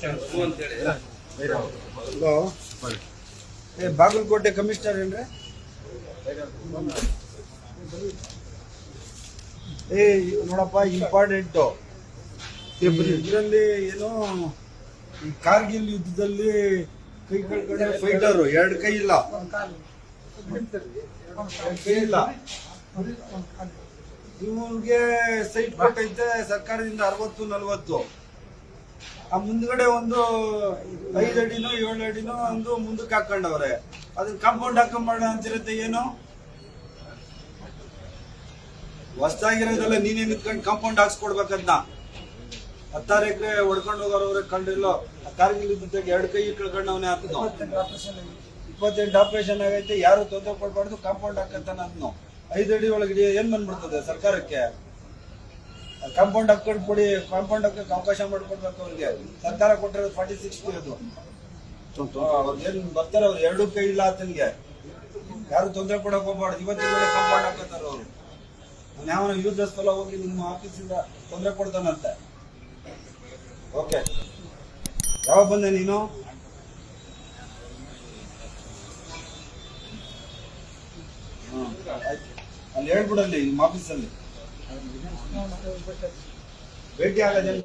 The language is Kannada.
ಹಲೋ, ಬಾಗಲಕೋಟೆ ಕಮಿಷನರ್ ಏನ್ರಿ? ನೋಡಪ್ಪ, ಇಂಪಾರ್ಟೆಂಟು ಇದರಲ್ಲಿ ಏನು, ಈ ಕಾರ್ಗಿಲ್ ಯುದ್ಧದಲ್ಲಿ ಕೈ ಕಳ್ಕೊಂಡ್ರೆ ಫೈಟರು, ಎರಡು ಕೈ ಇಲ್ಲ, ಇವನ್ಗೆ ಸೈಟ್ ಕೊಟ್ಟೈತೆ ಸರ್ಕಾರದಿಂದ 60-40. ಆ ಮುಂದ್ಗಡೆ ಒಂದು 5 ಅಡಿನೋ 7 ಅಡಿನೋ ಒಂದು ಮುಂದಕ್ಕೆ ಹಾಕೊಂಡವ್ರೆ. ಅದನ್ನ ಕಾಂಪೌಂಡ್ ಹಾಕೊಂಡ್ ಅಂತಿರತ್ತೆ. ಏನು ಹೊಸ್ದಾಗಿರೋದೆಲ್ಲ ನೀನೇ ನಿಂತ್ಕೊಂಡು ಕಾಂಪೌಂಡ್ ಹಾಕ್ಸ್ಕೊಡ್ಬೇಕದ್ನ. 16 ಎಕರೆ ಹೊಡ್ಕೊಂಡು ಹೋಗೋರವ್ರೆ ಕಂಡಿಲ್ಲೋ. ಕಾರ್ಗಿಲ್ ಯುದ್ಧದಾಗ 2 ಕೈ ಕಳ್ಕೊಂಡವನೇ ಹಾಕ್ನು. 28 ಆಪರೇಷನ್ ಆಗೈತೆ. ಯಾರು ತೊಂದರೆ ಕೊಡ್ಬಾರ್ದು, ಕಾಂಪೌಂಡ್ ಹಾಕಂತಾನ ಅದನ್ನು. 5 ಅಡಿ ಒಳಗಡೆ ಏನ್ ಬಂದ್ಬಿಡ್ತದೆ ಸರ್ಕಾರಕ್ಕೆ? ಕಾಂಪೌಂಡ್ ಹಾಕೊಂಡು ಕೊಡಿ, ಕಾಂಪೌಂಡ್ ಹಾಕಕ್ಕೆ ಅವಕಾಶ ಮಾಡ್ಕೊಡ್ಬೇಕು ಅವ್ರಿಗೆ. ಸರ್ಕಾರ ಕೊಟ್ಟಿರೋದು 40-60 ಅದು. ಅವ್ರಿಗೆ ಏನ್ ಬರ್ತಾರೆ, ಅವ್ರು 2 ಕೈ ಇಲ್ಲ ಆತನಿಗೆ. ಯಾರು ತೊಂದರೆ ಕೊಡಕ್ ಹೋಗ್ಬಾರ್ದು. ಇವತ್ತಿನ ವೇಳೆ ಕಾಂಪೌಂಡ್ ಹಾಕತ್ತಾರ ಅವ್ರು. ನಾನು ಯಾವನ ಯೂತ್ ಸ್ಥಳ ಹೋಗಿ ನಿಮ್ಮ ಆಫೀಸಿಂದ ತೊಂದರೆ ಕೊಡ್ತಾನಂತೆ. ಓಕೆ, ಯಾವಾಗ ಬಂದೆ ನೀನು? ಅಲ್ಲಿ ಹೇಳ್ಬಿಡಲ್ಲಿ ನಿಮ್ಮ ಆಫೀಸಲ್ಲಿ ಭೇಟಿ ಆಗೋದೇನು.